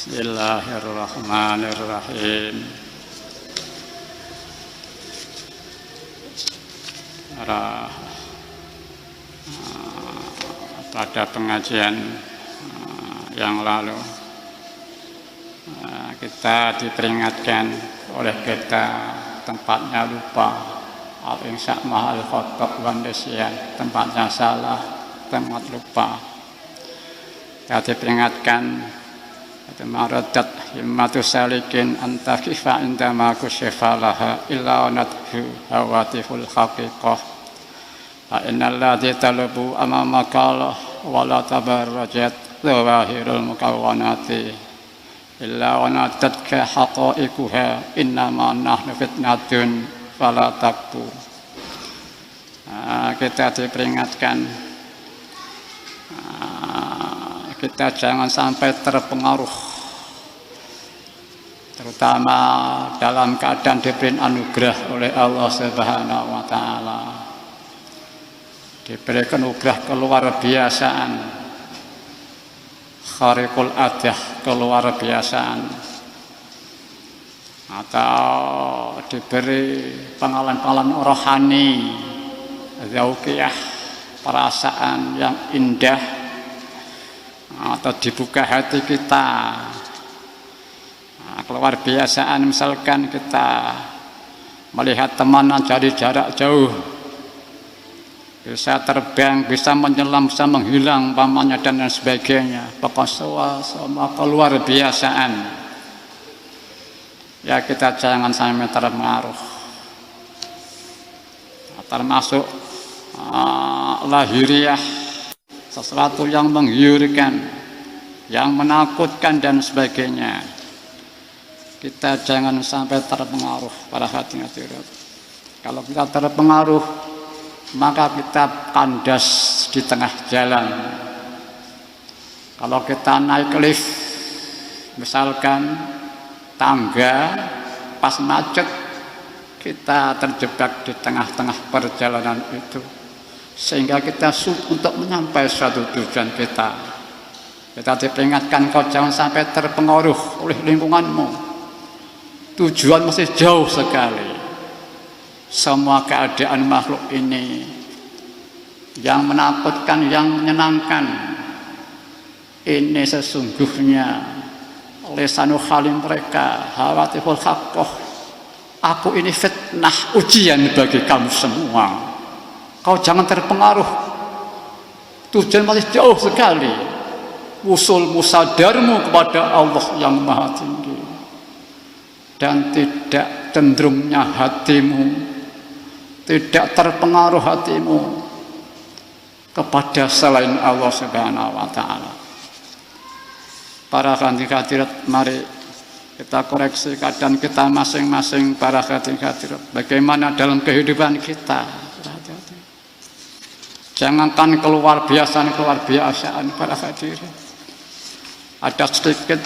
Bismillahirrahmanirrahim. Pada pengajian yang lalu kita diperingatkan oleh kita tempatnya lupa, al-insya mahal khotok wandesian, tempatnya salah, tempat lupa. Kita diperingatkan maradat himmatu salikin antakifa indama kusyifalaha illa nadhu hawatiful haqiqah fa innal ladzi talabu amamakalah wala tabarrajat zawahirul mukawwanati illa wanadatka haqa'iquha innama nahnu fitnatun fala takfur. Kita diperingatkan kita jangan sampai terpengaruh, terutama dalam keadaan diberi anugerah oleh Allah Subhanahu wa Ta'ala, diberi anugerah keluar biasaan, khariqul adah, keluar biasaan, atau diberi pengalaman rohani, zauqiyah, perasaan yang indah, atau dibuka hati kita, keluar biasaan, misalkan kita melihat teman dari jarak jauh, bisa terbang, bisa menyelam, bisa menghilang pamannya dan lain sebagainya, pokoknya semua keluar biasaan. Ya kita jangan sampai terpengaruh, termasuk lahiriah, sesuatu yang menggiurkan, yang menakutkan dan sebagainya. Kita jangan sampai terpengaruh pada hati-hati. Kalau kita terpengaruh, maka kita kandas di tengah jalan. Kalau kita naik lift, misalkan tangga, pas macet, kita terjebak di tengah-tengah perjalanan itu, sehingga kita sulit untuk menyampaikan suatu tujuan kita. Kita diperingatkan, kau jangan sampai terpengaruh oleh lingkunganmu. Tujuan masih jauh sekali. Semua keadaan makhluk ini yang menakutkan, yang menyenangkan, ini sesungguhnya lisanul halim mereka, hawatiful haqqah. Aku ini fitnah, ujian bagi kamu semua. Kau jangan terpengaruh. Tujuan masih jauh sekali. Usul musadarmu kepada Allah yang maha tinggi. Dan tidak cenderungnya hatimu, tidak terpengaruh hatimu kepada selain Allah Subhanahu wa Ta'ala. Para hadirat, mari kita koreksi keadaan kita masing-masing. Para hadirat, bagaimana dalam kehidupan kita. Jangankan keluar biasaan para hadirin. Ada sedikit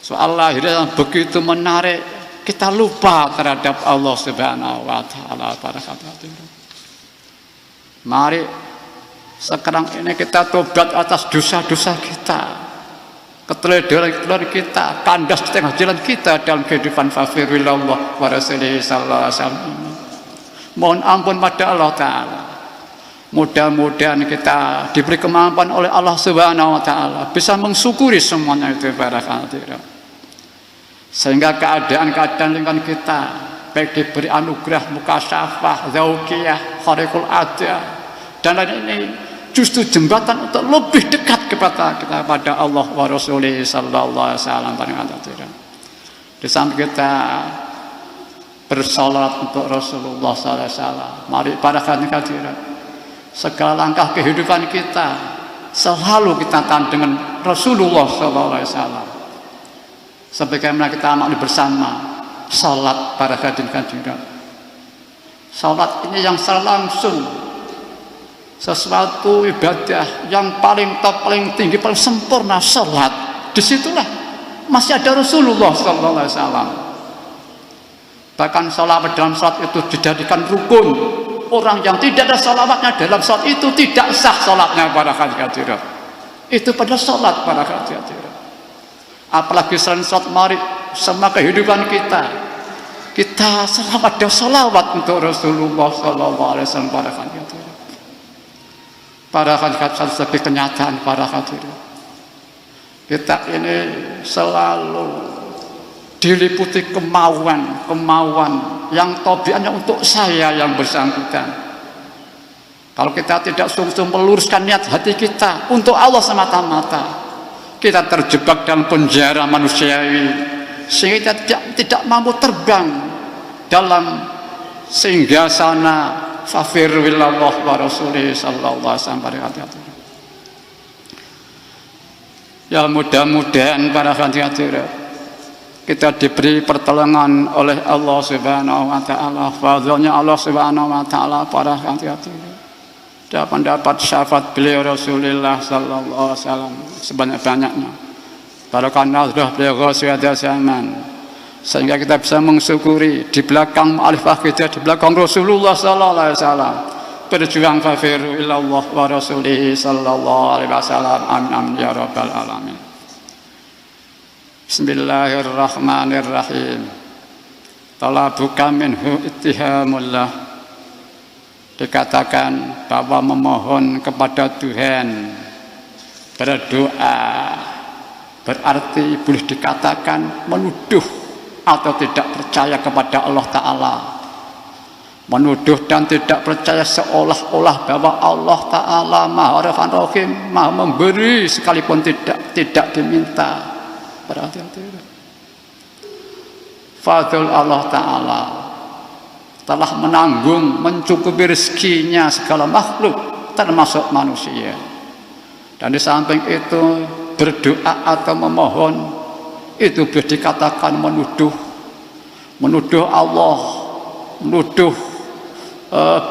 soal lahir yang begitu menarik, kita lupa terhadap Allah Subhanahu wa Ta'ala. Para hadirin, mari sekarang ini kita tobat atas dosa-dosa kita, keteledoran kita, kandas di tengah jalan kita dalam kehidupan fafirillallah wa rasulihi sallallahu alaihi wasallam. Mohon ampun pada Allah Ta'ala. Mudah-mudahan kita diberi kemampuan oleh Allah Subhanahu wa Ta'ala bisa mensyukuri semuanya itu para hadirin, sehingga keadaan-keadaan lingkungan kita baik diberi anugerah mukasyafah, zauqiyah, khariqul adah dan lain ini justru jembatan untuk lebih dekat kepada kita pada Allah wa Rasulih sallallahu alaihi wasallam. Para hadirin, di samping kita bersalat untuk Rasulullah sallallahu alaihi wasallam, mari para hadirin, segala langkah kehidupan kita selalu kita tahan dengan Rasulullah SAW. Sebagaimana kita amalkan bersama salat para hadirin. Salat ini yang secara langsung sesuatu ibadah yang paling top, paling tinggi, paling sempurna. Salat, disitulah masih ada Rasulullah SAW. Bahkan salat dalam salat itu dijadikan rukun. Orang yang tidak ada salawatnya dalam salat itu tidak sah salatnya para hadirin. Itu pada salat para hadirin. Apalagi selain sholat maghrib, semua kehidupan kita selalu ada salawat untuk Rasulullah sallallahu alaihi wasallam. Para hadirin sebagai kenyataan para hadirin, kita ini selalu diliputi kemauan yang tabiatnya untuk saya yang bersangkutan. Kalau kita tidak sungguh-sungguh meluruskan niat hati kita untuk Allah semata-mata, kita terjebak dalam penjara manusiawi sehingga kita tidak mampu terbang dalam singgasana fafirullah wa rasulih sallallahu alaihi wasallam. Ya mudah-mudahan para hadirin kita diberi pertolongan oleh Allah Subhanahu wa taala, fadlnya Allah Subhanahu wa taala para hadirin. Dan mendapat syafaat beliau Rasulullah sallallahu alaihi wasallam sebanyak-banyaknya. Barokah nazrah beliau ghasiyatul zaman. Sehingga kita bisa mensyukuri di belakang alifah kita, di belakang Rasulullah sallallahu alaihi wasallam berjuang fafiru ilallah wa rasulih sallallahu alaihi wasallam. Amin ya rabbal alamin. Bismillahirrahmanirrahim. Talabuka minhu ittihamullah. Dikatakan bahwa memohon kepada Tuhan, berdoa berarti boleh dikatakan menuduh atau tidak percaya kepada Allah Ta'ala. Menuduh dan tidak percaya seolah-olah bahwa Allah Ta'ala Maha Rahim, Maha memberi sekalipun tidak diminta. Berhati-hati. Fadl Allah Ta'ala telah menanggung, mencukupi rezekinya segala makhluk termasuk manusia. Dan di samping itu berdoa atau memohon itu boleh dikatakan menuduh Allah, menuduh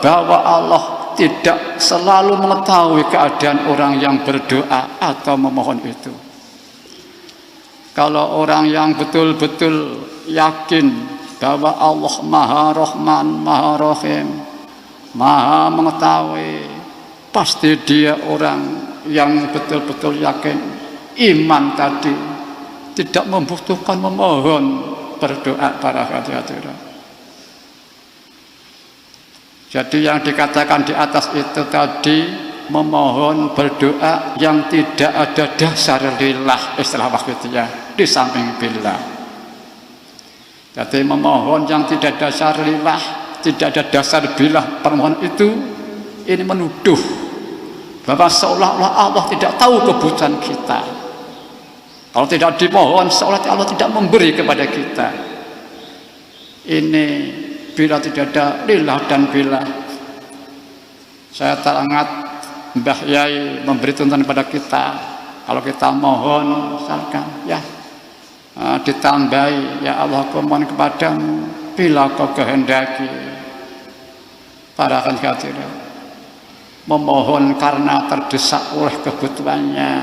bahwa Allah tidak selalu mengetahui keadaan orang yang berdoa atau memohon itu. Kalau orang yang betul-betul yakin bahwa Allah Maha Rahman, Maha Rahim, Maha mengetahui, pasti dia orang yang betul-betul yakin iman tadi, tidak membutuhkan memohon, berdoa para hadirin. Jadi yang dikatakan di atas itu tadi memohon berdoa yang tidak ada dasar lillah, istilah wakitiyah, di samping billah. Jadi memohon yang tidak ada dasar lillah, tidak ada dasar billah, permohonan itu ini menuduh bahwa seolah-olah Allah tidak tahu kebutuhan kita. Kalau tidak dimohon, seolah Allah tidak memberi kepada kita. Ini bila tidak ada lillah dan billah. Saya teringat Mbah Yai memberi tuntunan pada kita, kalau kita mohon misalkan ya ditambahi, ya Allah aku mohon kepadamu bila kau kehendaki. Para hadirin, memohon karena terdesak oleh kebutuhannya,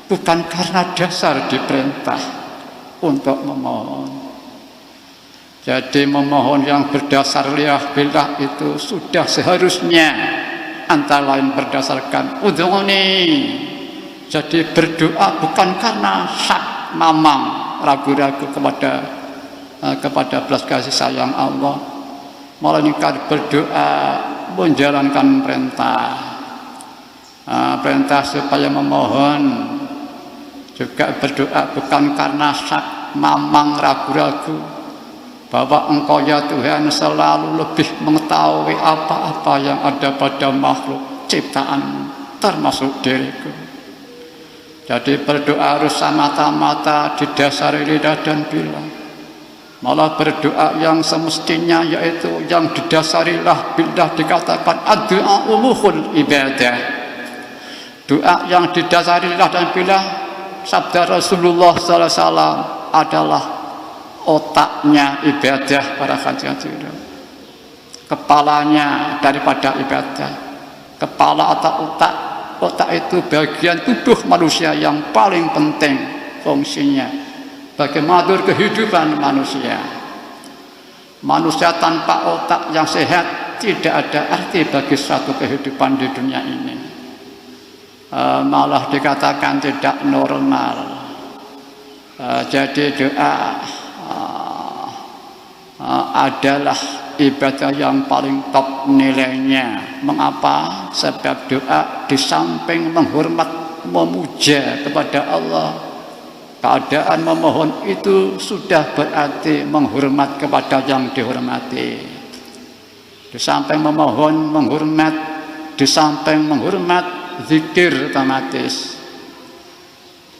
bukan karena dasar diperintah untuk memohon. Jadi memohon yang berdasar billah itu sudah seharusnya antara lain berdasarkan udhuni. Jadi berdoa bukan karena syak mamang, ragu-ragu kepada belas kasih sayang Allah, melainkan berdoa menjalankan perintah supaya memohon. Juga berdoa bukan karena syak mamang, ragu-ragu bahwa Engkau ya Tuhan selalu lebih mengetahui apa-apa yang ada pada makhluk ciptaan termasuk diriku. Jadi berdoa harus semata-mata didasari lidah dan billah. Malah berdoa yang semestinya yaitu yang didasari billah dikatakan ad-du'a umuhul ibadah. Doa yang didasari lidah dan billah, sabda Rasulullah sallallahu alaihi wasallam, adalah otaknya ibadah para hadirin, kepalanya daripada ibadah. Kepala atau otak itu bagian tubuh manusia yang paling penting fungsinya bagi mengatur kehidupan manusia. Manusia tanpa otak yang sehat tidak ada arti bagi suatu kehidupan di dunia ini. Malah dikatakan tidak normal. Jadi doa adalah ibadah yang paling top nilainya. Mengapa? Sebab doa di samping menghormat, memuja kepada Allah, keadaan memohon itu sudah berarti menghormat kepada yang dihormati. Di samping memohon, menghormat, di samping menghormat, zikir otomatis.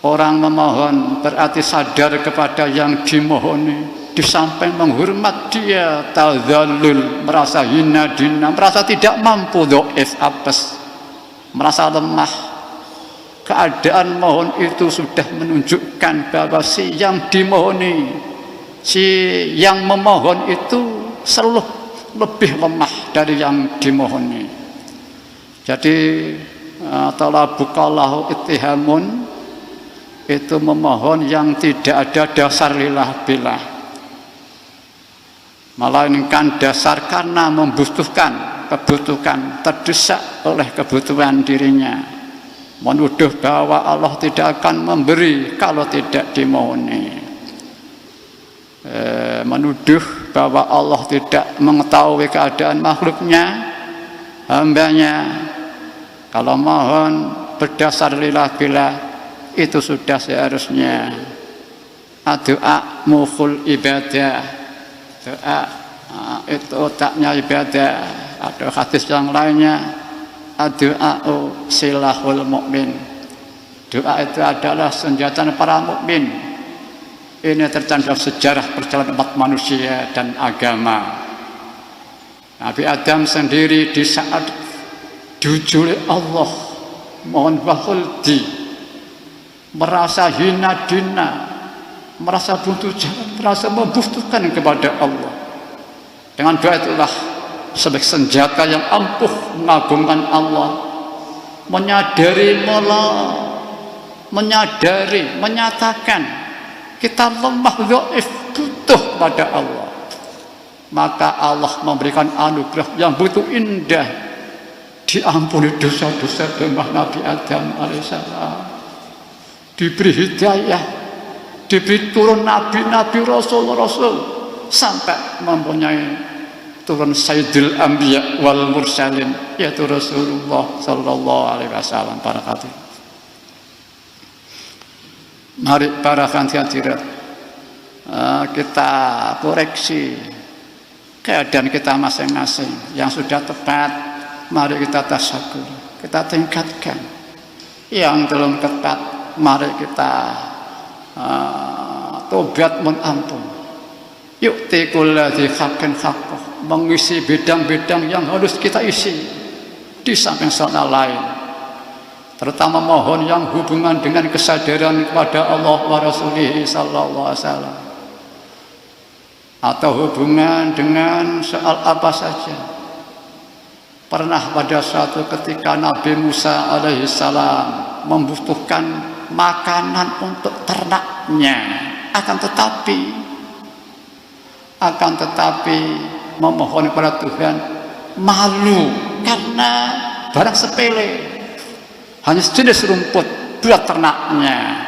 Orang memohon berarti sadar kepada yang dimohoni. Di samping menghormat dia tadzallul, merasa hina dina, merasa tidak mampu, dhaif, apes, merasa lemah. Keadaan mohon itu sudah menunjukkan bahwa si yang dimohoni, si yang memohon itu selalu lebih lemah dari yang dimohoni. Jadi talabukallahu ittihamun, itu memohon yang tidak ada dasar lillah billah, melainkan dasar karena membutuhkan, kebutuhan, terdesak oleh kebutuhan dirinya, menuduh bahwa Allah tidak akan memberi kalau tidak dimohoni, menuduh bahwa Allah tidak mengetahui keadaan makhluknya, hambanya. Kalau mohon berdasar lillah billah, itu sudah seharusnya. Doa mukhul ibadah, doa itu otaknya ibadah. Ada hadis yang lainnya, doa silahul mukmin, doa itu adalah senjata para mukmin. Ini tercantum sejarah perjalanan umat manusia dan agama. Nabi Adam sendiri di saat diuji Allah mohon bahuldi, merasa hina dina, merasa buntu jalan, merasa membutuhkan kepada Allah. Dengan doa itulah sebagai senjata yang ampuh mengagungkan Allah, menyadari, menyatakan kita lemah, dhaif, butuh pada Allah. Maka Allah memberikan anugerah yang begitu indah, diampuni dosa-dosa dengan Nabi Adam alaihissalam, diberi hidayah, diberi turun nabi-nabi, rasul-rasul, sampai mempunyai turun Sayyidul Anbiya wal Mursalin, yaitu Rasulullah sallallahu alaihi wasallam. Mari para hadirat, kita koreksi keadaan kita masing-masing. Yang sudah tepat, mari kita tasyakur, kita tingkatkan. Yang belum tepat, mari kita tobat mohon ampun. Yu'ti kulladzi haqqin haqqah, mengisi bidang-bidang yang harus kita isi di samping sana lain, terutama mohon yang hubungan dengan kesadaran kepada Allah wa Rasulih sallallahu alaihi wasallam, atau hubungan dengan soal apa saja. Pernah pada suatu ketika Nabi Musa alaihi salam membutuhkan makanan untuk ternaknya, akan tetapi memohon kepada Tuhan, malu karena barang sepele, hanya sejenis rumput buat ternaknya.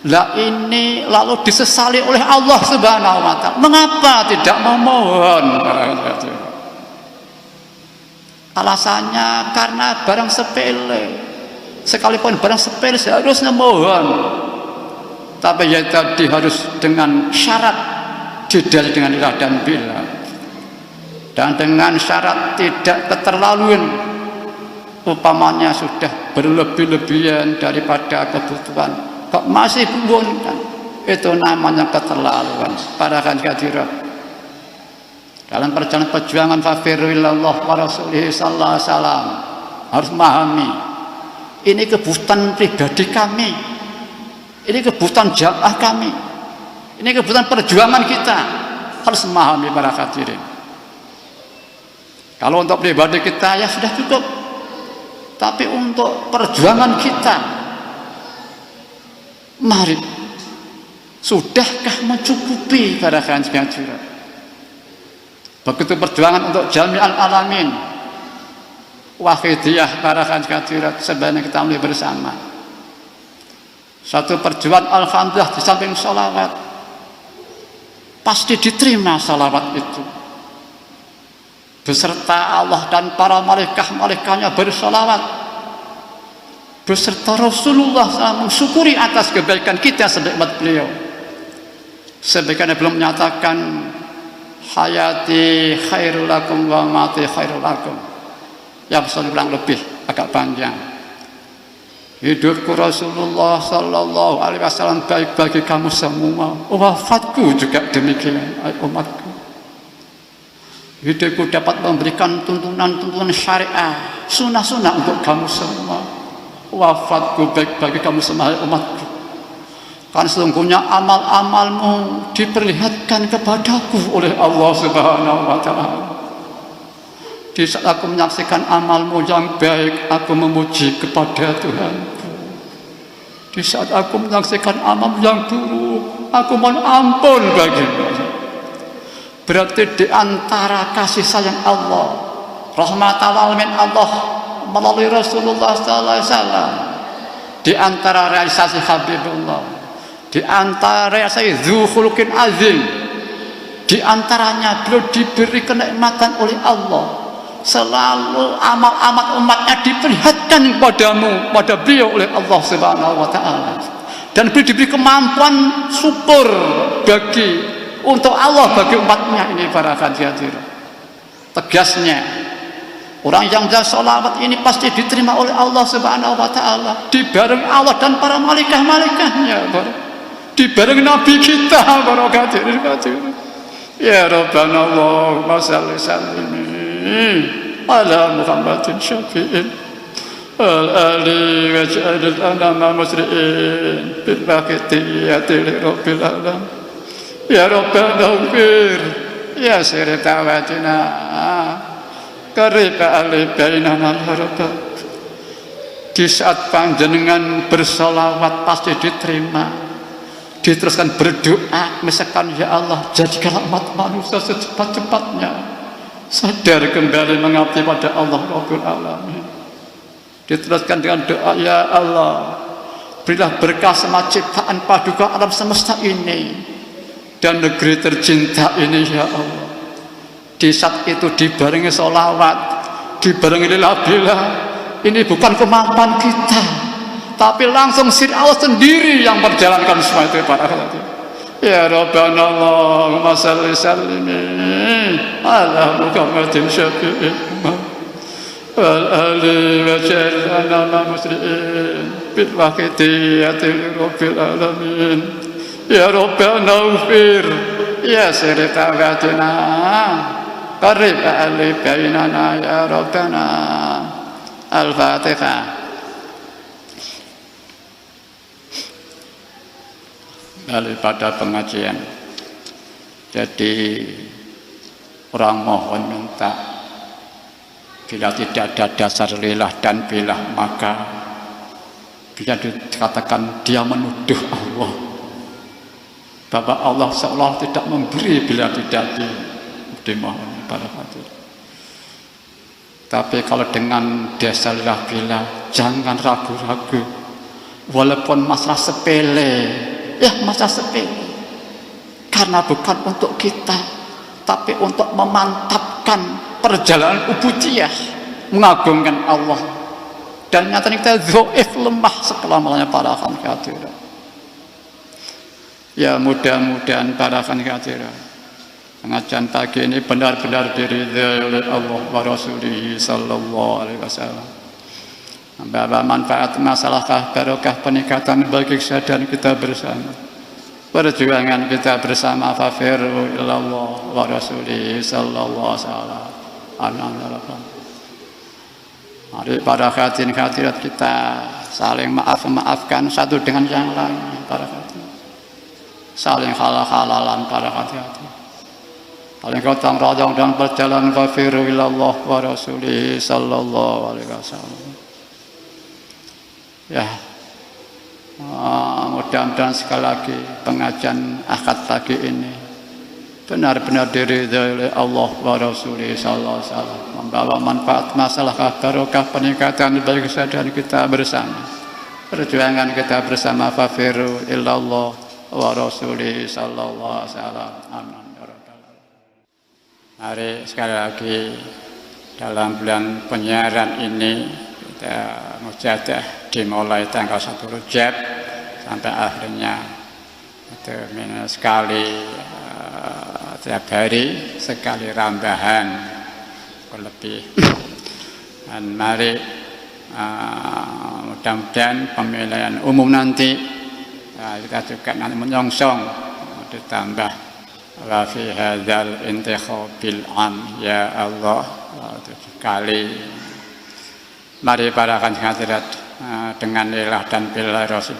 Lah ini lalu disesali oleh Allah Subhanahu wa ta'ala. Mengapa tidak memohon? Alasannya karena barang sepele. Sekalipun barang sepele seharusnya mohon, tapi ya tadi harus dengan syarat, tidak dengan lillah dan billah, dan dengan syarat tidak keterlaluan. Umpamanya sudah berlebih-lebihan daripada kebutuhan, kok masih bukan, itu namanya keterlaluan. Para hadirat, dalam perjalanan perjuangan fafirru ilallah wa rasulih sallallahu alaihi wasallam, harus memahami ini kebutuhan pribadi kami, ini kebutuhan jamaah kami, ini kebutuhan perjuangan kita. Harus memahami para hadirin. Kalau untuk pribadi kita ya sudah cukup, tapi untuk perjuangan kita, mari, sudahkah mencukupi para hadirin? Begitu perjuangan untuk jami'al alamin, wahidiyah para hadirat, sebenarnya kita mulai bersama. Satu perjuangan alhamdulillah di samping sholawat pasti diterima sholawat itu, beserta Allah dan para malaikah-malaikahnya bersolawat, beserta Rasulullah SAW mensyukuri atas kebaikan kita sebagai umat beliau. Sebagaimana belum menyatakan hayati khairul lakum wa mati khairul lakum, yang kurang lebih agak panjang. Hidupku Rasulullah Sallallahu Alaihi Wasallam baik bagi kamu semua, wafatku juga demikian umatku. Hidupku dapat memberikan tuntunan-tuntunan syariah, sunnah-sunnah untuk kamu semua, wafatku baik bagi kamu semua umatku. Karena sesungguhnya amal-amalmu diperlihatkan kepadaku oleh Allah Subhanahu wa Ta'ala. Di saat aku menyaksikan amalmu yang baik, aku memuji kepada Tuhanku. Di saat aku menyaksikan amalmu yang buruk, aku mohon ampun bagimu. Berarti di antara kasih sayang Allah, rahmatal alamin Allah melalui Rasulullah sallallahu alaihi wasallam, di antara realisasi Habibullah, di antara realisasi Dzul-Khuluqin Azim, di antaranya beliau diberi kenikmatan oleh Allah, selalu amal-amal umatnya diperlihatkan kepadamu, pada beliau oleh Allah Subhanahu wa Ta'ala, dan beliau diberi kemampuan syukur bagi untuk Allah bagi umatnya ini para hadirin. Tegasnya, orang yang sholawat ini pasti diterima oleh Allah Subhanahu wa Ta'ala, dibareng Allah dan para malaikah-malaikahnya, dibareng Nabi kita para hadirin. Ya Rabbana Allahumma shalli sallim ala Muhammadin syafi'in al-ali waj'alil anama musri'in bil baqiyati li rabbil alam. Ya Rabbana ufir ya sirta wajina kariba alibainana ya Rabbana. Di saat panjenengan bersolawat pasti diterima. Diteruskan berdoa, misalkan ya Allah jadikanlah umat manusia secepat-cepatnya sadar kembali mengabdi pada Allah Rabbul Alamin. Diteruskan dengan doa, ya Allah berilah berkah semua ciptaan paduka alam semesta ini dan negeri tercinta ini ya Allah. Di saat itu dibarengi sholawat, dibarengi lillah, ini bukan kemampuan kita, tapi langsung sir Allah sendiri yang berjalankan semua itu para hadirin. Ya Rabbana Allahumma salli sallim ala Muhammadin syafi'in wal ali wa ja'alna muslimin bil waqiti rabbil alamin. Ya Rabbana ufir ya sirta watina qarib ali bainana ya Rabbana. Al-Fatihah. Daripada pengajian, jadi orang mohon minta bila tidak ada dasar lillah dan billah, maka bisa dikatakan dia menuduh Allah bahwa Allah seolah tidak memberi bila tidak dimohon para hadirin. Tapi kalau dengan dasar lillah billah, jangan ragu-ragu, walaupun masalah sepele, ya masalah sepele, karena bukan untuk kita, tapi untuk memantapkan perjalanan ubudiyah, mengagungkan Allah. Dan nyatanya kita dhaif, lemah sekelamanya para hadirin. Ya mudah-mudahan para hadirin, pengajian pagi ini benar-benar diridhai oleh Allah wa Rasulih sallallahu alaihi wasallam, membawa manfaat, masalah, barokah, peningkatan bagi kesadaran kita bersama, perjuangan kita bersama. Fafiru ilallah wa Rasulih sallallahu alaihi wasallam. Mari para hadirin hadirat kita saling maafkan satu dengan yang lain para hadirin, saling halal-halalan para hadirin, paling gotong royong dan berjalan. Fafiru ilallah wa Rasulih sallallahu alaihi wasallam. Ya, mudah-mudahan sekali lagi pengajian akad pagi ini benar-benar diridhai oleh Allah wa Rasulih sallallahu alaihi wasallam, membawa manfaat, masalah, barokah, peningkatan bagi kesadaran kita bersama. perjuangan kita bersama fafiru illallah wa rasulih sallallahu alaihi wasallam. Mari sekali lagi dalam bulan penyiaran ini kita mujahadah dimulai tanggal 1 Rajab sampai akhirnya itu sekali tiap hari sekali rambahan lebih. Dan mari mudah-mudahan pemilihan umum nanti kita juga nanti menyongsong ditambah wa fi hadzal intikhabil am ya Allah 7 kali. Mari para kanjeng hadirat dengan lillah dan billah rasul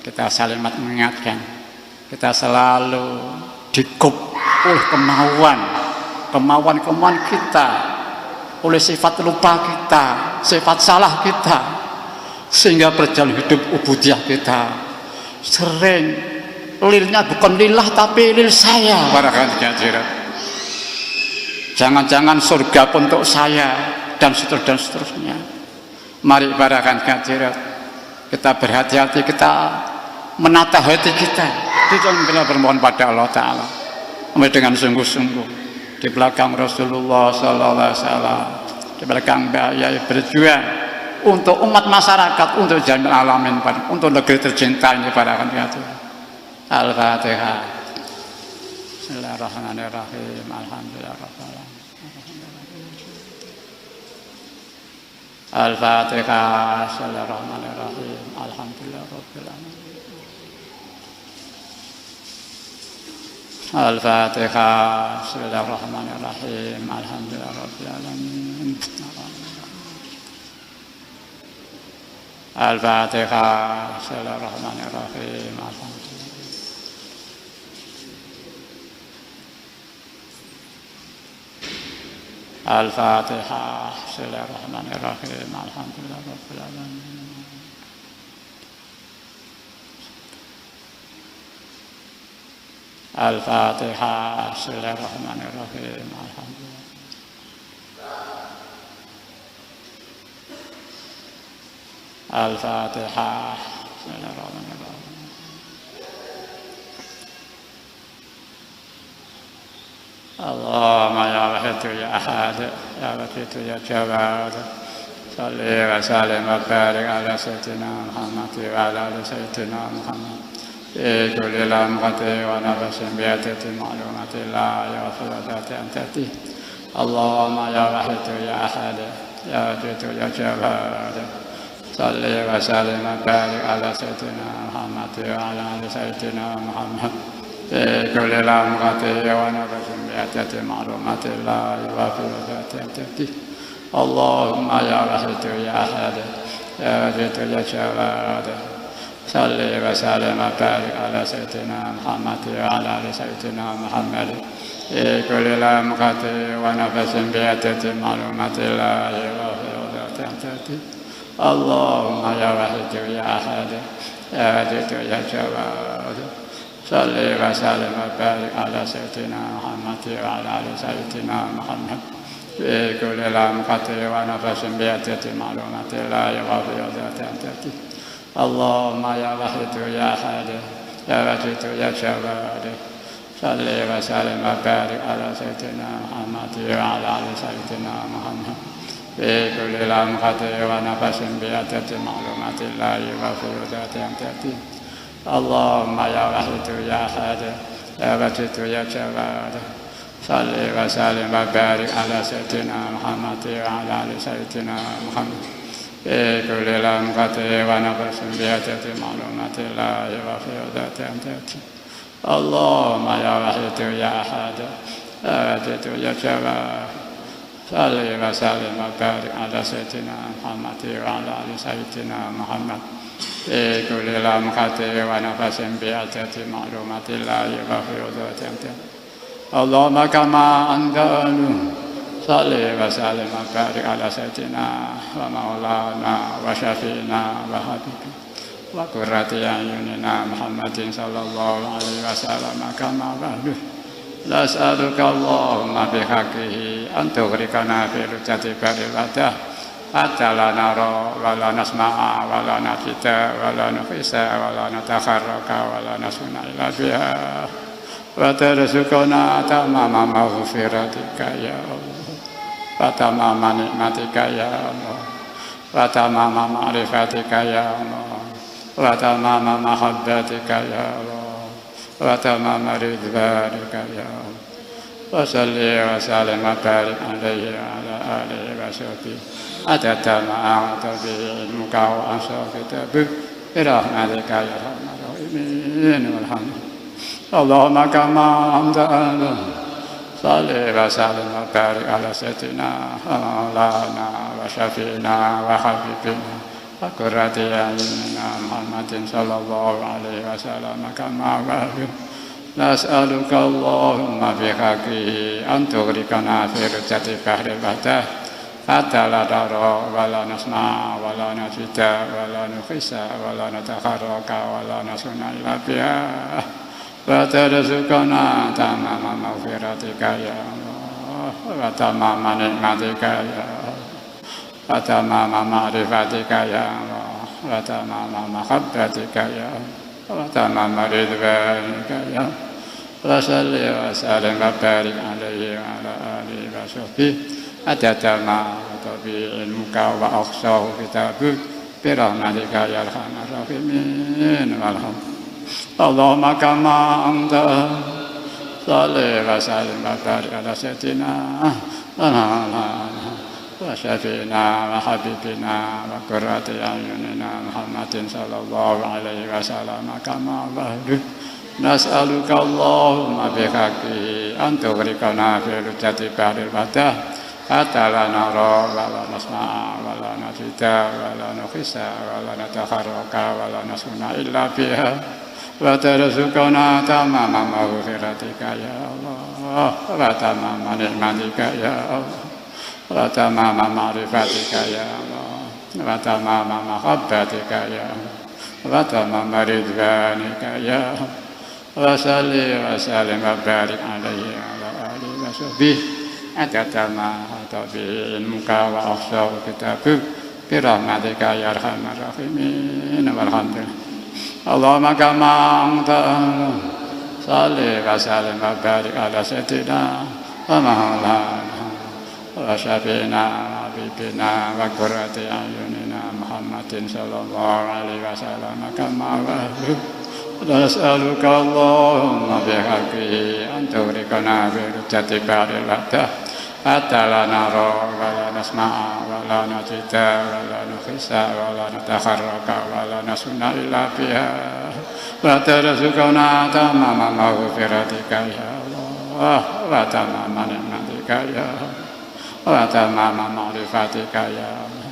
kita saling mengingatkan, kita selalu dikup oleh kemauan kita, oleh sifat lupa kita, sifat salah kita, sehingga berjalan hidup ubudiyah kita sering lilnya bukan lillah tapi lil saya. Para hadirat, jangan-jangan surga untuk saya dan seterusnya. Mari para hadirat, kita berhati-hati, kita menata hati kita, kita bermohon pada Allah Ta'ala dengan sungguh-sungguh di belakang Rasulullah Sallallahu Alaihi Wasallam, di belakang Yai berjuang untuk umat masyarakat, untuk jami'il alamin, untuk negeri tercinta ini para hadirat. Al-Fatihah. Bismillahirrahmanirrahim. Alhamdulillahirrahmanirrahim. Al-Fatihah. Bismillahirrahmanirrahim. Alhamdulillahirrahmanirrahim. Al-Fatihah. Bismillahirrahmanirrahim. Alhamdulillahirrahmanirrahim. Al-Fatihah. Bismillahirrahmanirrahim. Alhamdulillah. Al-Fatihah. Bismillahirrahmanirrahim. Alhamdulillahirrahmanirrahim. Al-Fatihah. Bismillahirrahmanirrahim. Alhamdulillah. Al-Fatihah. Bismillahirrahmanirrahim. Allahumma ya wahid ya ahad ya wahid ya jawad salli wa sallim wa barik ala sayyidina Muhammad wa ala ali sayyidina Muhammad fi kulli lamhati wa nafasin bi adati ma'lumati la yafadati antati. Allahumma ya wahid ya ahad ya wahid ya jawad salli wa sallim wa barik ala sayyidina Muhammad wa ala ali sayyidina Muhammad كل لمغة ونفس بأتة معلومات الله وفي ذاته. اللهم يا واحد يا أحد يا وجد يا شواد صل وسلم وبارك على سيدنا محمد وعلى آل سيدنا محمد كل لمغة ونفس بأتة معلومات الله وفي ذاته. اللهم يا واحد يا أحد يا وجد يا شواد salli wa sallim wa barik ala sayyidina Muhammad wa ala ali sayyidina Muhammad fi kulli lamhati wa nafasin bi adati ma'lumati la yaghfiru dzati. Allahumma ya wahid ya ahad ya wajid ya jawad salli wa sallim wa barik ala sayyidina Muhammad wa ala ali sayyidina Muhammad fi kulli lamhati wa nafasin bi adati ma'lumati la yaghfiru dzati. Allahumma ya wahid ya ahad ya wajid ya jawad salli wa sallim wa barik ala sayyidina Muhammad wa ala ali sayyidina Muhammad fi kulli lamhati wa nafasin bi adati ma'lumati la yaghfiru dzati. Allahumma ya wahid ya ahad ya wajid ya jawad salli wa sallim wa barik ala sayyidina Muhammad wa ala ali sayyidina Muhammad fi kulli lamhati wa nafasin bi adati ma'lumati la yaghfiru dzati. Allahumma kama anzalu salli wa sallim wa barik ala sayyidina wa maulana wa syafi'ina wa habibina wa qurrati a'yunina Muhammadin sallallahu alaihi wasallam kama ba'du. La as'aluka Allahumma bihaqqihi an tughrikana fi lujjati baril wadah حتى لا نرى ولا نسمع ولا نجد ولا نحس ولا نتحرك ولا نسكن إلا بها وترزقنا تمام مغفرتك يا الله وتمام نعمتك يا الله وتمام معرفتك يا الله وتمام محبتك يا الله وتمام رضوانك يا الله وصل وسلم وبارك عليه وعلى آله وصحبه عدد ما أعطى به علمك وأحصى كتابك برحمتك يا أرحم الراحمين والحمد اللهم كما أمدنا صل وسلم وبارك على سيدنا مولانا وشفينا وحبيبنا وقرة أعيننا محمد صلى الله عليه وسلم كما أمرنا نسألك اللهم بحقه أن تغرقنا في رجة بحر الوحدة حتى لا نرى ولا نسمع ولا نجد ولا نحس ولا نتحرك ولا نسكن إلا بها وترزقنا تمام مغفرتك يا الله وتمام نعمتك يا الله وتمام معرفتك يا الله وتمام محبتك يا الله وتمام رضوانك يا وصل وسلم وبارك عليه وعلى آله وصحبه عدد ما أحاط به علمك وأحصاه كتابك برحمتك يا أرحم الراحمين والحمد اللهم كما أنت صل وسلم وبارك على سيدنا وشفينا وحبيبنا وقرة أعيننا محمد صلى الله عليه وسلم كما أمرنا نسألك اللهم بحقه أن تغرقنا في لجة بحر الوحدة حتى لا نرى ولا نسمع ولا نجد ولا نحس ولا نتحرك ولا نسكن إلا بها وترزقنا تمام مغفرتك يا الله وتمام نعمتك يا الله وتمام معرفتك يا الله وتمام محبتك يا الله وتمام رضوانك يا الله وصل وسلم وبارك عليه وعلى آله وصحبه عدد ما أحاط به علمك وأحصاه كتابك برحمتك يا أرحم الراحمين والحمد لله اللهم كما أنت صل وسلم وبارك على سيدنا ومولانا وشفينا وحبيبنا وقرة أعيننا محمد صلى الله عليه وسلم كما أمرنا نسألك اللهم بحقه أن تغرقنا في لجة بحر الوحدة حتى لا نرى ولا نسمع ولا نجد ولا نحس ولا نتحرك ولا نسكن إلا بها وترزقنا تمام مغفرتك يا الله وتمام نعمتك يا الله وتمام معرفتك يا الله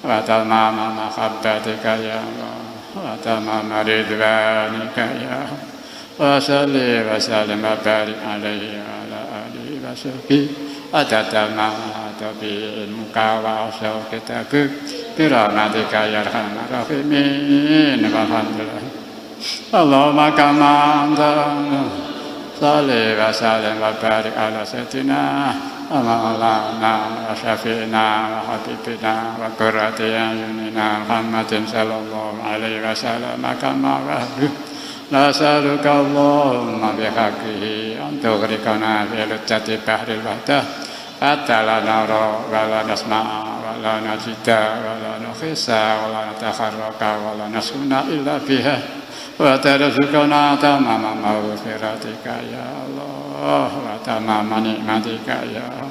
وتمام محبتك يا الله وتمام رضوانك يا الله وصل وسلم وبارك عليه وعلى آله وصحبه عدد ما أحاط به علمك وأحصاه كتابك برحمتك يا أرحم الراحمين والحمد لله اللهم كما أنت صل وسلم وبارك على سيدنا ومولانا وشفينا وحبيبنا وقرة أعيننا محمد صلى الله عليه وسلم كما أمرنا نسألك اللهم بحقه أن تغرقنا في لجة بحر الوحدة حتى لا نرى ولا نسمع ولا نجد ولا نحس ولا نتحرك ولا نسكن إلا بها وترزقنا تمام مغفرتك يا الله وتمام نعمتك يا الله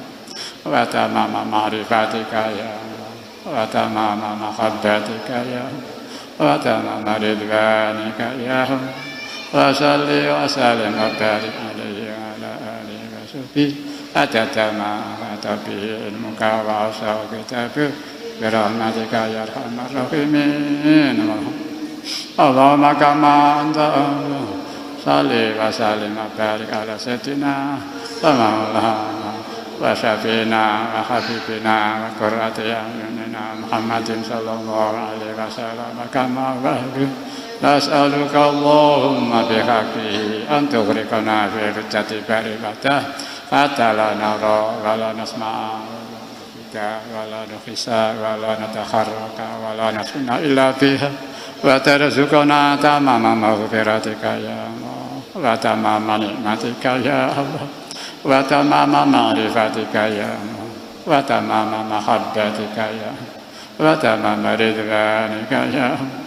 وتمام معرفتك يا الله وتمام محبتك يا الله وتمام رضوانك يا الله وصل وسلم وبارك عليه وعلى آله وصحبه عدد ما أحاط به علمك وأحصاه كتابك برحمتك يا أرحم الراحمين اللهم كما أنت صل وسلم وبارك على سيدنا ومولانا وشفينا وحبيبنا وقرة أعيننا محمد صلى الله عليه وسلم كما أمرنا نسألك اللهم بحقه أن تغرقنا في لجة بحر الوحدة حتى لا نرى ولا نسمع نجد ولا نخسى ولا نتخرق ولا نسكن إلا بها وترزقنا تمام مغفرتك يا الله وتمام نعمتك يا الله وتمام معرفتك يا الله وتمام محبتك يا الله وتمام رضوانك يا الله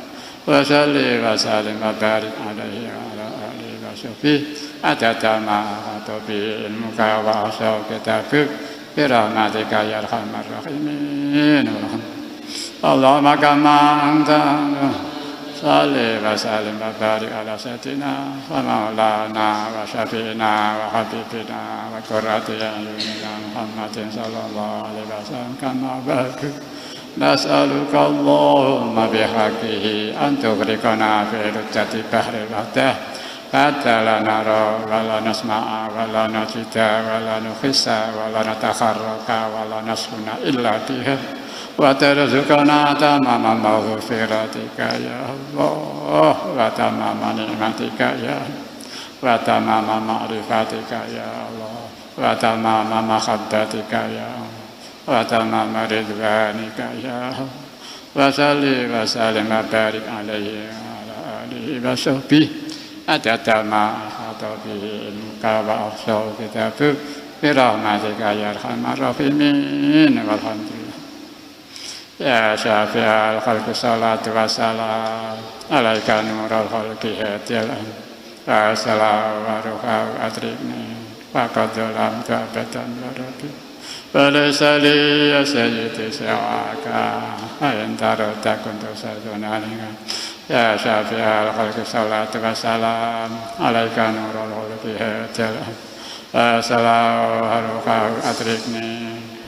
وصل وسلم وبارك عليه وعلى آله وصحبه عدد ما أحاط به علمك وأحصى كتابك برحمتك يا أرحم الراحمين اللهم كما أنت صل وسلم وبارك على سيدنا ومولانا وشفينا وحبيبنا وقرة أعيننا محمد صلى الله عليه وسلم كما بعد نسألك اللهم بحقه أن تغرقنا في لجة بحر الوحدة حتى لا نرى ولا نسمع ولا نجد ولا نخس ولا نتخرق ولا نسكن إلا بها وترزقنا تمام مغفرتك يا الله وتمام نعمتك يا الله وتمام معرفتك يا الله وتمام محبتك يا الله وتمام رضوانك يا الله وصل وسلم وبارك عليه وعلى آله وصحبه عدد ما أحاط به علمك وأحصى كتابك برحمتك يا أرحم الراحمين والحمد لله يا شافع الخلق الصلاة والسلام عليك نور الخلق هديلا والسلام وروحه أدركني فقد ظلمت أبدا وربي وليس لي يا سيدي سواك أنت رد كنت سيدنا يا شافع الخلق الصلاة والسلام عليك نور الخلق هديلا والسلام وروحه أدركني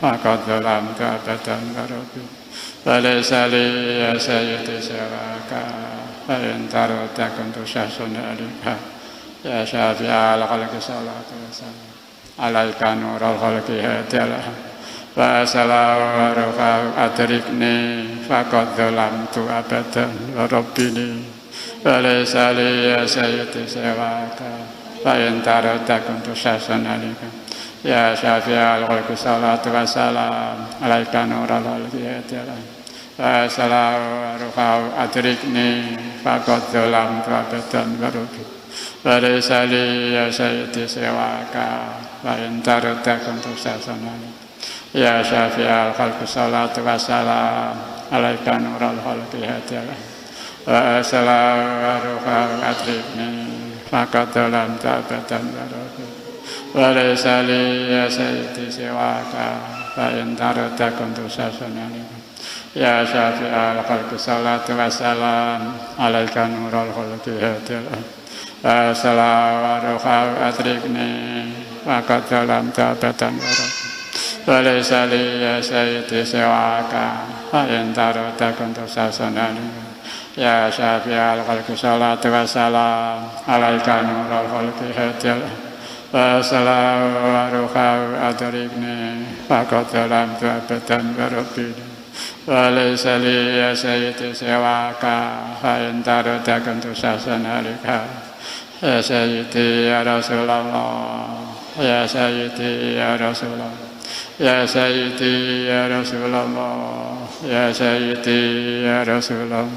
فقد ظلمت أبدا وربي وليس لي يا سيدي سواك فإن ترد كنت شخصا عليك يا شافع الخلق الصلاة والسلام عليك نور الخلق هديلا والسلام وروحه أدركني فقد ظلمت أبدا وربني وليس لي يا سيدي سواك فإن ترد كنت شخصا عليك يا شافع الخلق الصلاة والسلام عليك نور الخلق هديلا والسلام وروحه أدركني فقد ظلمت أبدا وربي وليس لي يا سيدي سواك فإن ترد كنت شخصا عليك يا شافع الخلق الصلاة والسلام عليك نور الخلق هديلا والسلام وروحه أدركني فقد ظلمت أبدا وربي وليس لي يا سيدي سواك فإن ترد كنت شخصا عليك يا شافع الخلق الصلاة والسلام عليك نور الخلق هديلا والسلام وروحه أدركني فقد ظلمت أبدا وربي وليس لي يا سيدي سواك فإن ترد كنت شخصا عليك يا شافع الخلق الصلاة والسلام عليك نور الخلق هديلا والسلام وروحه أدركني فقد ظلمت أبدا وربي وليس لي يا سيدي سواك فإن ترد كنت شخصا عليك يا سيدي يا رسول الله يا سيدي يا رسول الله يا سيدي يا رسول الله يا سيدي يا رسول الله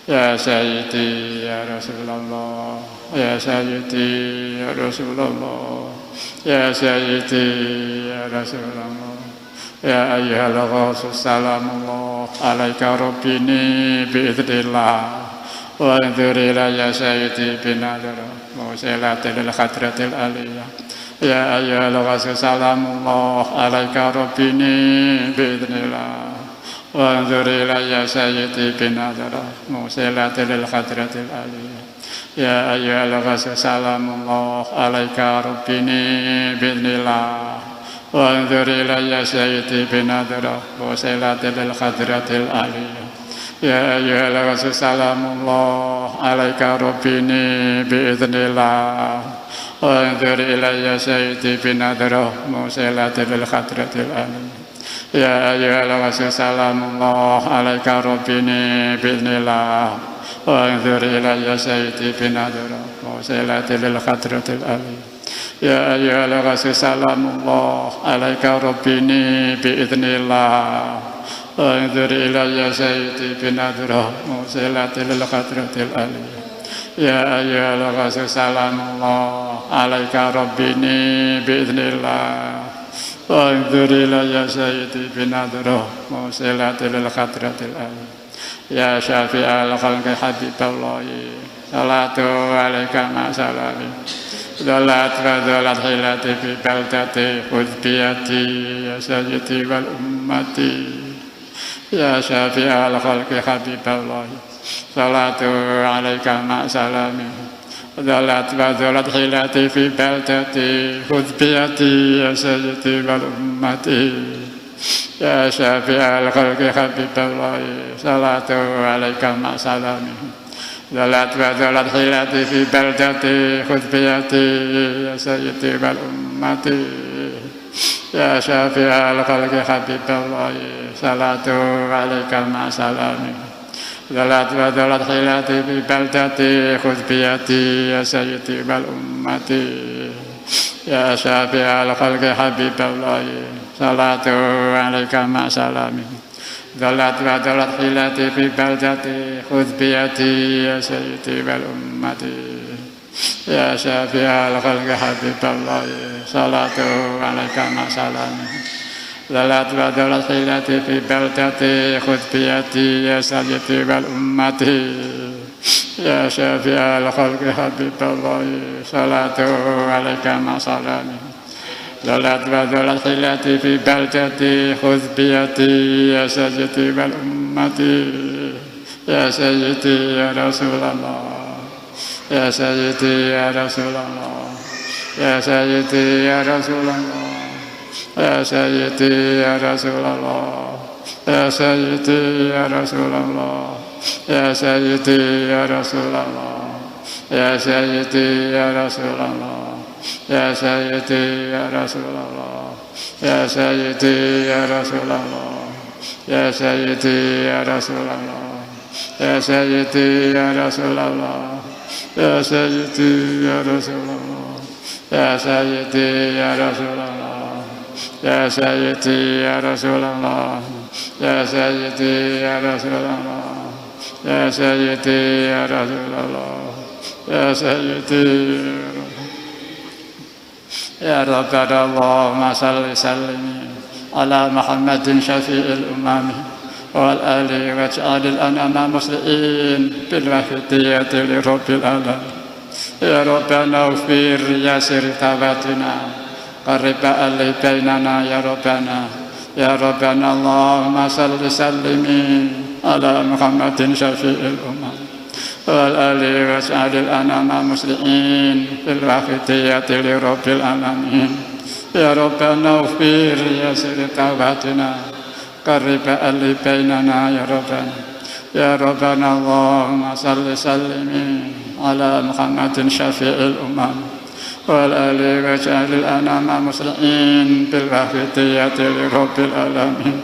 يا سيدي يا رسول الله يا سيدي يا رسول الله يا سيدي يا رسول الله يا أيها الغوث سلام الله عليك ربني بإذن الله وانظر إلى يا سيدي بنظر موصلة للخطرة العليا يا أيها الغوث سلام الله عليك ربني بإذن الله وانظر إلى يا سيدي بنظر موصلة للخطرة العليا يا أيها الغوث سلام الله عليك ربني بإذن الله وانظر إلى يا سيدي بنظرة موصلة للخضرة العليا يا أيها الغوث سلام الله عليك ربني بإذن الله وانظر إلى يا سيدي بنظرة موصلة للخضرة العليا يا أيها الغوث سلام الله عليك ربني بإذن الله وانظر إلى يا سيدي بنظرة موصلة للخضرة العليا Ya ayyuhal rasul salamullah alaika rabbini biidznillah anzur ilayya sayyidi binadra musilatil qadratil aliyah. Ya ayyuhal rasul salamullah alaika rabbini biidznillah anzur ilayya sayyidi binadra musilatil qadratil aliyah. Ya syafi'al khalqi habiballahi salatu alaika ma salami dalat wa dalat hilati fi baldati khudh biyati ya sayyidi wal ummati ya syafi'al khalqi habiballahi salatu alaika ma salami dalat wa dalat hilati fi baldati khudh biyati ya sayyidi wal ummati ya syafi'al khalqi habiballahi salatu alaika ma salami dalat wa dalat hilati fi baldati khudh biyati ya sayyidi wal ummati ya syafi'al khalqi habiballahi salatu alaika ma salami dalat wa dalat hilati fi baldati khudh biyati ya sayyidi wal ummati ya syafi'al khalqi habiballahi salatu alaika ma salami dalat wa dalat hilati fi baldati khudh biyati ya sayyidi wal ummati ya syafi'al khalqi habiballahi salatu alaika ma salami dalat wa dalat hilati fi baldati khudh biyati ya sayyidi wal ummati ya syafi'al khalqi habiballahi salatu alaika ma salami dalat wa dalat hilati fi baldati khudh biyati ya sayyidi wal ummati ya sayyidi ya Rasulullah ya sayyidi ya Rasulullah ya sayyidi ya Rasulullah ya sayyidi ya Rasulullah ya sayyidi ya Rasulullah ya sayyidi ya Rasulullah ya sayyidi ya Rasulullah ya sayyidi ya Rasulullah ya sayyidi ya Rasulullah ya sayyidi ya Rasulullah ya sayyidi ya Rasulullah ya sayyidi ya Rasulullah ya sayyidi ya Rasulullah ya sayyidi ya Rasulullah ya sayyidi ya Rasulullah ya sayyidi ya Rasulullah ya sayyidi ya Rabbana Allahumma salli sallim ala Muhammadin syafi'il umami wal ali waj'alil anama muslimin bil wahdiyati li rabbil alamin ya Rabbana ufir yasir tabatina qarriba alai bainana ya Rabbana Allahumma salli sallim ala Muhammadin syafi'il umami wal ali waj'alil anama muslimin bil wahdiyati li rabbil alamin ya Rabbana ufir yasir tabatina qarriba alai bainana ya Rabbana Allahumma salli sallim ala Muhammadin syafi'il umam wal ali waj'alil anama muslimin bil wahdiyati li rabbil alamin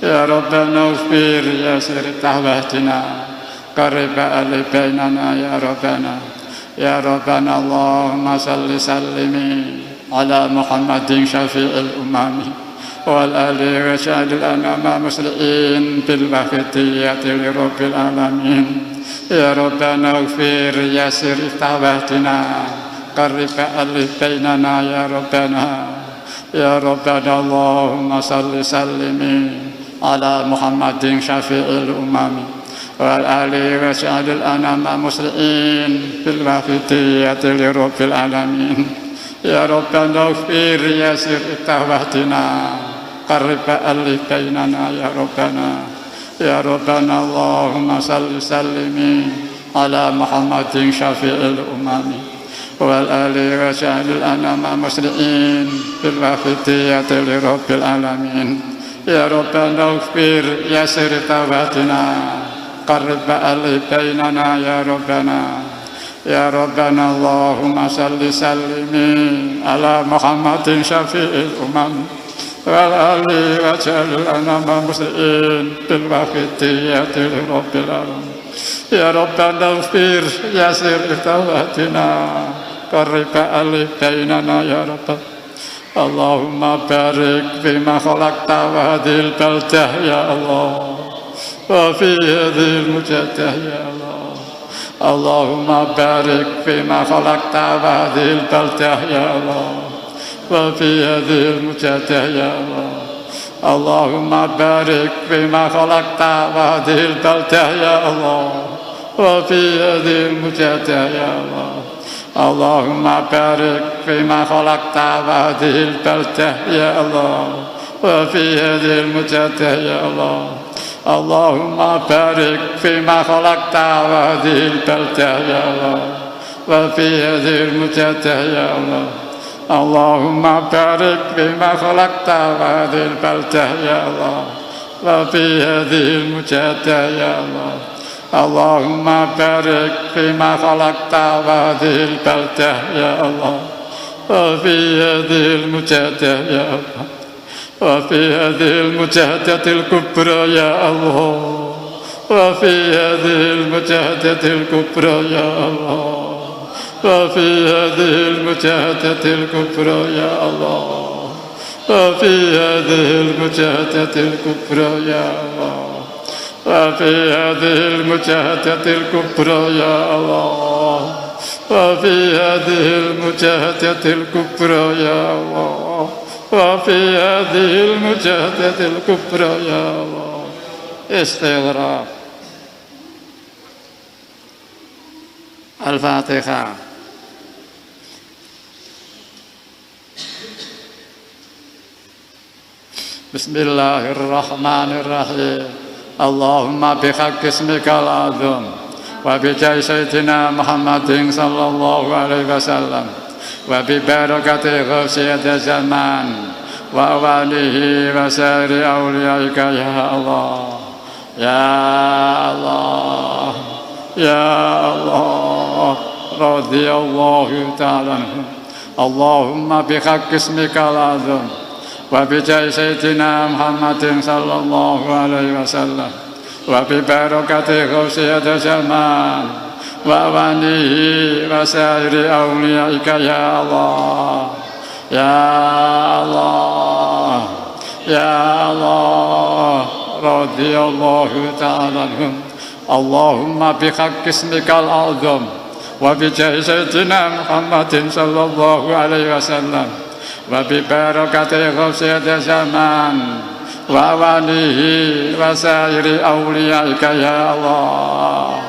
ya Rabbana ufir yasir tabatina qarriba alai bainana ya Rabbana Allahumma salli sallim ala Muhammadin syafi'il umami wal ali waj'alil anama muslimin bil wahdiyati li rabbil alamin ya Rabbana ufir yasir tabatina qarriba alai bainana ya Rabbana Allahumma salli sallim ala Muhammadin syafi'il umami wal ali waj'alil anama muslimin bil wahdiyati li rabbil alamin ya Rabbana ufir yasir tabatina qarriba alai bainana ya Rabbana Allahumma salli sallim ala Muhammadin syafi'il umami wal ali waj'alil anama muslimin bil wahdiyati li rabbil alamin ya Rabbana ufir yasir tabatina qarriba alai bainana ya Rabbana Allahumma salli sallim ala Muhammadin syafi'il umam wal ali waj'alil anama muslimin bil wahdiyati li rabbil alamin ya Rabbana ufir yasir tabatina قرب ألف بيننا يا رب. اللهم بارك فيما خلقت وهذه البلدة يا الله وفي هذه المجدة يا الله. اللهم بارك فيما خلقت وهذه البلدة يا الله وفي هذه المجدة يا الله. اللهم بارك فيما خلقت وهذه البلدة يا الله وفي هذه المجدة يا الله. اللهم بارك فيما خلقت وهذه البلدة يا الله وفي هذه المجدة يا الله. اللهم بارك فيما خلقت وهذه البلدة يا الله وفي هذه المجدة يا الله. اللهم بارك فيما خلقت وهذه البلدة يا الله وفي هذه المجدة يا الله. اللهم بارك فيما خلقت وهذه البلدة يا الله وفي هذه المجدة يا الله وفي هذه المجاهدة الكبرى يا الله وفي هذه المجاهدة الكبرى يا الله وفي هذه المجاهدة الكبرى يا الله وفي هذه المجاهدة الكبرى يا الله وفي هذه المجاهدة الكبرى يا الله وفي هذه المجاهدة الكبرى يا الله وفي هذه المجاهدة الكبرى يا الله. استغراق الفاتحة. بسم الله الرحمن الرحيم. اللهم بحق اسمك العظيم وبجاه سيدنا محمد صلى الله عليه وسلم وببركة غوثية الزمان وأوله وسائر أوليائك يا الله يا الله يا الله رضي الله تعالى عنهم. اللهم بحق اسمك العظيم وبجاه سيدنا محمد صلى الله عليه وسلم وببركة غوثية الزمان وأوانه وسائر أوليائك يا الله يا الله يا الله رضي الله تعالى عنهم. اللهم بحق اسمك الأعظم وبجاه سيدنا محمد صلى الله عليه وسلم وببركة غوثية الزمان وأوانه وسائر أوليائك يا الله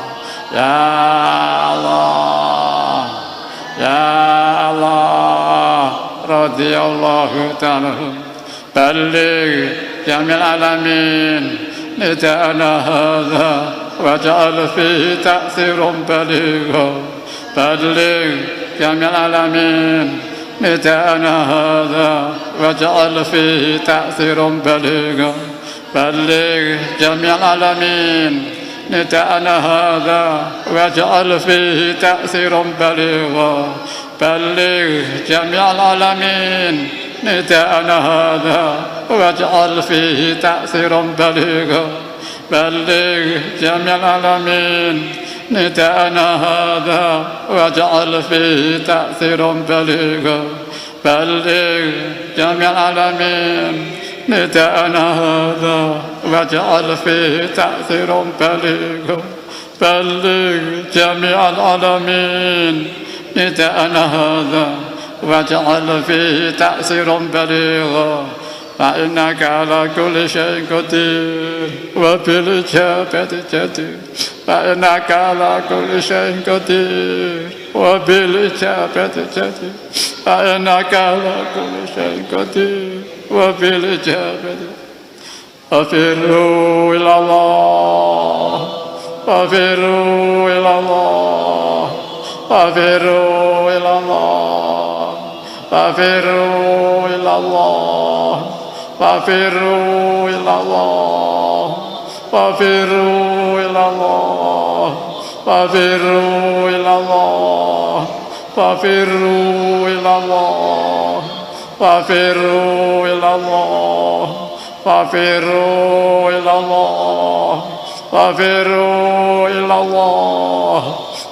يا الله يا الله رضي الله تعالى عنهم. بلغ جميع العالمين نداءنا هذا واجعل فيه تأثيرا بليغا. بلغ جميع العالمين نداءنا هذا واجعل فيه تأثيرا بليغا. بلغ جميع العالمين نداءنا هذا واجعل فيه تأثيرا بليغا. بلغ جميع العالمين نداءنا هذا واجعل فيه تأثيرا بليغا. بلغ جميع العالمين نداءنا هذا واجعل فيه تأثيرا بليغا. بلغ جميع العالمين نداءنا هذا واجعل فيه تأثيرا بليغا. بلغ جميع العالمين نداءنا هذا واجعل فيه تأثيرا بليغا. فإنك على كل شيء قدير وبالإجابة جدير. فإنك على كل شيء قدير وبالإجابة جدير. فإنك على كل شيء قدير وبالإجابة. وفروا إلى الله وفروا إلى الله وفروا إلى الله وفروا إلى الله وفروا إلى الله وفروا إلى الله وفروا إلى الله وفروا إلى الله وفروا إلى الله وفروا إلى الله وفروا إلى الله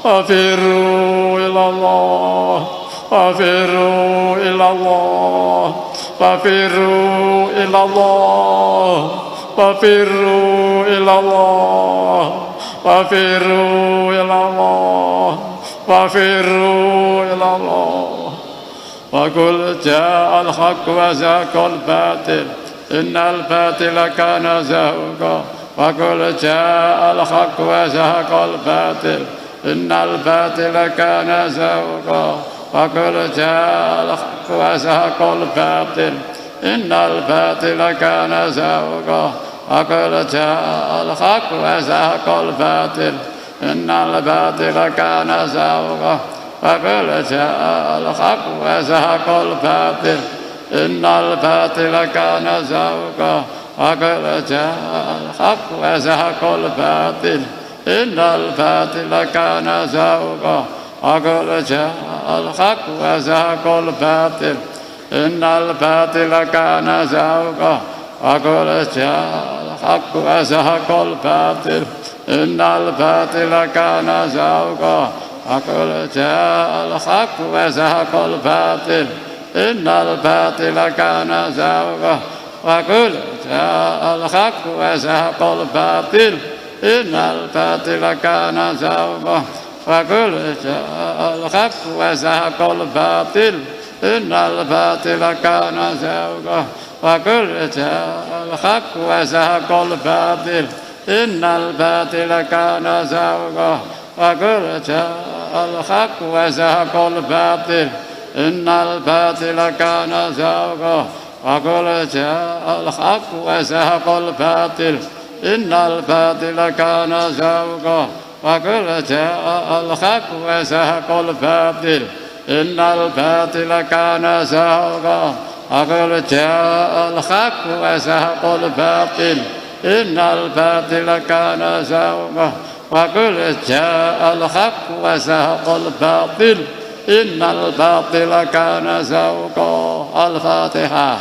وفروا إلى الله ففروا إلى الله ففروا إلى الله ففروا إلى الله ففروا إلى الله ففروا إلى الله وقل جاء الحق وزهق الباطل إن الباطل كان زهوقا وقل جاء الحق وزهق الباطل إن الباطل كان زهوقا وقل جاء الحق وزهق الباطل إن الباطل كان زهوقا وقل جاء الحق وزهق الباطل إن الباطل كان زهوقا وقل جاء الحق وزهق الباطل إن الباطل كان زهوقا وقل جاء الحق وزهق الباطل إن الباطل كان زهوقا وقل جاء الحق وزهق الباطل إن الباطل كان زهوقا وقل جاء الحق وزهق الباطل إن الباطل كان زهوقا وقل جاء الحق وزهق الباطل إن الباطل كان زهوقا وقل جاء الحق وزهق الباطل إن الباطل كان زهوقا وقل جاء الحق وزهق الباطل إن الباطل كان زهوقا وقل جاء الحق وزهق الباطل إن الباطل كان زهوقا وقل جاء الحق وزهق الباطل إن الباطل كان زهوقا وقل جاء الحق وزهق الباطل إن الباطل كان زهوقا وقل جاء الحق وزهق الباطل إن الباطل كان زهوقا وقل جاء الحق وزهق الباطل إن الباطل كان زهوقا وقل جاء الحق وزهق الباطل إن الباطل كان زهوقا. الفاتحة.